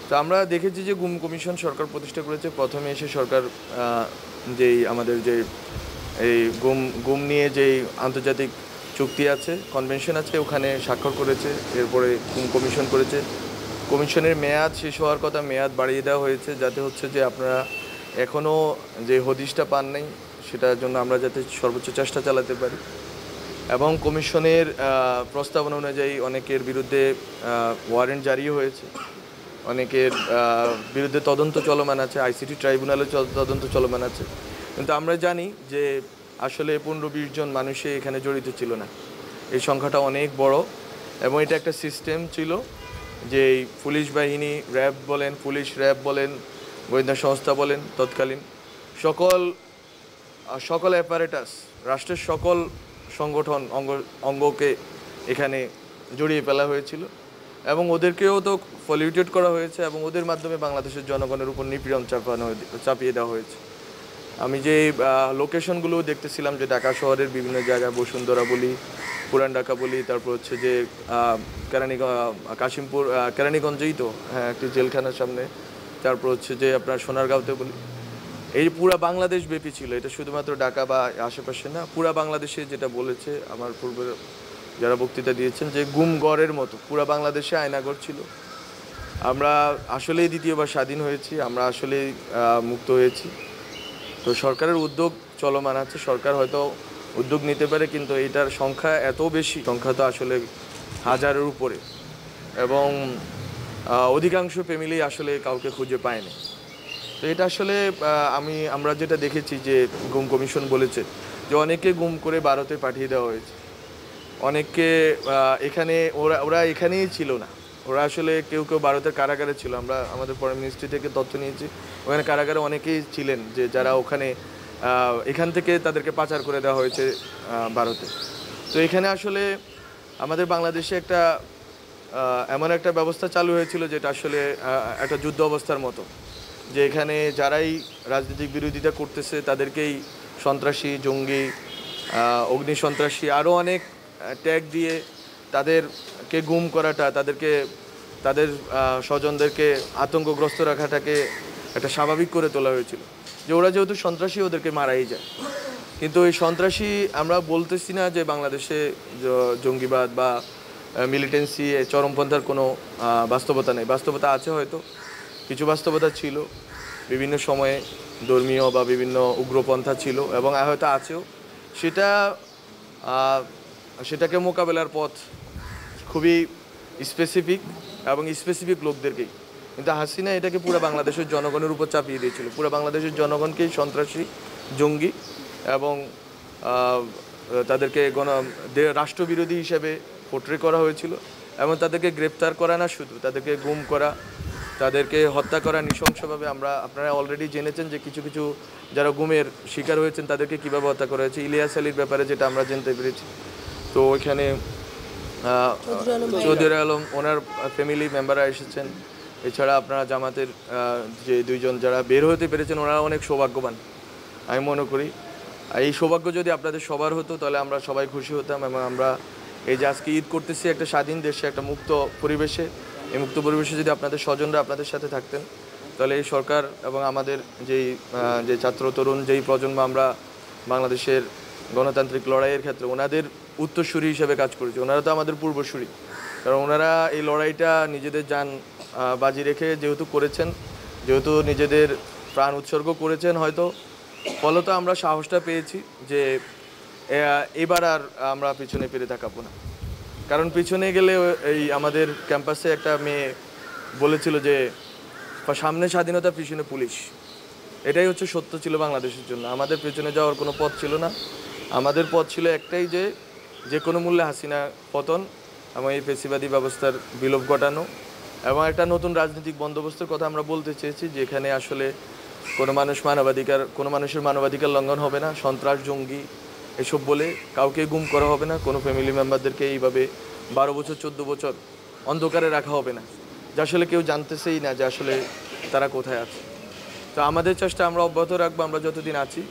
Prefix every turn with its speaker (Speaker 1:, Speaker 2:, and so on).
Speaker 1: তো আমরা দেখেছি যে গুম কমিশন সরকার প্রতিষ্ঠা করেছে। প্রথমে এসে সরকার যেই আমাদের যে এই গুম গুম নিয়ে যেই আন্তর্জাতিক চুক্তি আছে, কনভেনশন আছে, ওখানে স্বাক্ষর করেছে। এরপরে গুম কমিশন করেছে। কমিশনের মেয়াদ শেষ হওয়ার কথা, মেয়াদ বাড়িয়ে দেওয়া হয়েছে, যাতে হচ্ছে যে আপনারা এখনও যে হদিশটা পান নাই, সেটার জন্য আমরা যাতে সর্বোচ্চ চেষ্টা চালাতে পারি। এবং কমিশনের প্রস্তাবনা অনুযায়ী অনেকের বিরুদ্ধে ওয়ারেন্ট জারি হয়েছে, অনেকের বিরুদ্ধে তদন্ত চলমান আছে, আইসিটি ট্রাইব্যুনালে তদন্ত চলমান আছে। কিন্তু আমরা জানি যে আসলে 15-20 জন মানুষে এখানে জড়িত ছিল না। এই সংখ্যাটা অনেক বড় এবং এটা একটা সিস্টেম ছিল যে পুলিশ বাহিনী, র্যাব বলেন, পুলিশ র্যাব বলেন, গোয়েন্দা সংস্থা বলেন, তৎকালীন সকল অ্যাপারেটাস, রাষ্ট্রের সকল সংগঠন অঙ্গকে এখানে জড়িয়ে ফেলা হয়েছিল এবং ওদেরকেও তো পলিউটেড করা হয়েছে এবং ওদের মাধ্যমে বাংলাদেশের জনগণের উপর নিপীড়ন চাপিয়ে দেওয়া হয়েছে। আমি যে লোকেশনগুলো দেখতেছিলাম, যে ঢাকা শহরের বিভিন্ন জায়গায়, বসুন্ধরা বলি, পুরান ঢাকা বলি, তারপর হচ্ছে যে কাশিমপুর, কেরানীগঞ্জেই তো হ্যাঁ একটি জেলখানার সামনে, তারপর হচ্ছে যে আপনার সোনারগাঁওতে বলি, এই পুরা বাংলাদেশ ব্যাপী ছিল। এটা শুধুমাত্র ঢাকা বা আশেপাশে না, পুরা বাংলাদেশে, যেটা বলেছে আমার পূর্বে যারা বক্তৃতা দিয়েছেন, যে গুমগড়ের মতো পুরা বাংলাদেশে আয়নাগর ছিল। আমরা আসলেই দ্বিতীয়বার স্বাধীন হয়েছি, আমরা আসলেই মুক্ত হয়েছি। তো সরকারের উদ্যোগ চলমান আছে, সরকার হয়তো উদ্যোগ নিতে পারে, কিন্তু এইটার সংখ্যা এত বেশি, সংখ্যা তো আসলে হাজারের উপরে, এবং অধিকাংশ ফ্যামিলি আসলে কাউকে খুঁজে পায়নি। তো এটা আসলে আমরা যেটা দেখেছি যে গুম কমিশন বলেছে যে অনেকে গুম করে ভারতে পাঠিয়ে দেওয়া হয়েছে, অনেককে এখানে ওরা এখানেই ছিল না, ওরা আসলে কেউ কেউ ভারতের কারাগারে ছিল। আমরা আমাদের ফরেন মিনিস্ট্রি থেকে তথ্য নিয়েছি, ওখানে কারাগারে অনেকেই ছিলেন যে যারা ওখানে এখান থেকে তাদেরকে পাচার করে দেওয়া হয়েছে ভারতে। তো এখানে আসলে আমাদের বাংলাদেশে একটা এমন একটা ব্যবস্থা চালু হয়েছিল যেটা আসলে একটা যুদ্ধ অবস্থার মতো, যে এখানে যারাই রাজনৈতিক বিরোধিতা করতেছে তাদেরকেই সন্ত্রাসী, জঙ্গি, অগ্নি সন্ত্রাসী, আরও অনেক ট্যাগ দিয়ে তাদেরকে গুম করাটা, তাদের স্বজনদেরকে আতঙ্কগ্রস্ত রাখাটাকে একটা স্বাভাবিক করে তোলা হয়েছিল, যে ওরা যেহেতু সন্ত্রাসী ওদেরকে মারাই যায়। কিন্তু এই সন্ত্রাসী আমরা বলতেছি না যে বাংলাদেশে জঙ্গিবাদ বা মিলিটেন্সি, চরমপন্থার কোনো বাস্তবতা নেই। বাস্তবতা আছে, হয়তো কিছু বাস্তবতা ছিল, বিভিন্ন সময়ে ধর্মীয় বা বিভিন্ন উগ্রপন্থা ছিল এবং হয়তো আছেও। সেটাকে মোকাবেলার পথ খুবই স্পেসিফিক এবং স্পেসিফিক লোকদেরকেই। কিন্তু হাসিনা এটাকে পুরো বাংলাদেশের জনগণের উপর চাপিয়ে দিয়েছিল, পুরো বাংলাদেশের জনগণকেই সন্ত্রাসী, জঙ্গি এবং তাদেরকে রাষ্ট্রবিরোধী হিসেবে পোট্রে করা হয়েছিল এবং তাদেরকে গ্রেপ্তার করা না, শুধু তাদেরকে গুম করা, তাদেরকে হত্যা করা নৃশংসভাবে। আপনারা অলরেডি জেনেছেন যে কিছু কিছু যারা গুমের শিকার হয়েছেন তাদেরকে কীভাবে হত্যা করা হয়েছে। ইলিয়াস আলীর ব্যাপারে যেটা আমরা জানতে পেরেছি, তো ওইখানে চৌধুরী আলম, ওনার ফ্যামিলি মেম্বাররা এসেছেন। এছাড়া আপনারা জামাতের যে 2 জন যারা বের হতে পেরেছেন, ওনারা অনেক সৌভাগ্যবান আমি মনে করি। এই সৌভাগ্য যদি আপনাদের সবার হতো তাহলে আমরা সবাই খুশি হতাম। এবং আমরা এই যে আজকে ঈদ করতেছি একটা স্বাধীন দেশে, একটা মুক্ত পরিবেশে, এই মুক্ত পরিবেশে যদি আপনাদের স্বজনরা আপনাদের সাথে থাকতেন, তাহলে এই সরকার এবং আমাদের যে ছাত্র তরুণ যেই প্রজন্ম আমরা বাংলাদেশের গণতান্ত্রিক লড়াইয়ের ক্ষেত্রে ওনাদের উত্তরসূরি হিসেবে কাজ করেছে। ওনারা তো আমাদের পূর্বসূরি, কারণ ওনারা এই লড়াইটা নিজেদের জান বাজি রেখে যেহেতু করেছেন, যেহেতু নিজেদের প্রাণ উৎসর্গ করেছেন, হয়তো ফলত আমরা সাহসটা পেয়েছি যে এবার আর আমরা পিছনে ফিরে তাকাবো না। কারণ পিছনে গেলে এই আমাদের ক্যাম্পাসে একটা মেয়ে বলেছিল যে সামনে স্বাধীনতা, পিছনে পুলিশ। এটাই হচ্ছে সত্য ছিল বাংলাদেশের জন্য। আমাদের পেছনে যাওয়ার কোনো পথ ছিল না, আমাদের পথ ছিল একটাই, যে কোনো মূল্যে হাসিনা পতন এবং এই ফেসিবাদী ব্যবস্থার বিলোপ ঘটানো এবং একটা নতুন রাজনৈতিক বন্দোবস্তের কথা আমরা বলতে চেয়েছি, যেখানে আসলে কোনো মানুষের মানবাধিকার লঙ্ঘন হবে না, সন্ত্রাস, জঙ্গি এসব বলে কাউকে গুম করা হবে না, কোনো ফ্যামিলি মেম্বারদেরকে এইভাবে 12 বছর 14 বছর অন্ধকারে রাখা হবে না, যে আসলে কেউ জানতেছেই না যে আসলে তারা কোথায় আছে। তো আমাদের চেষ্টা আমরা অব্যাহত রাখবো, আমরা যতদিন আছি।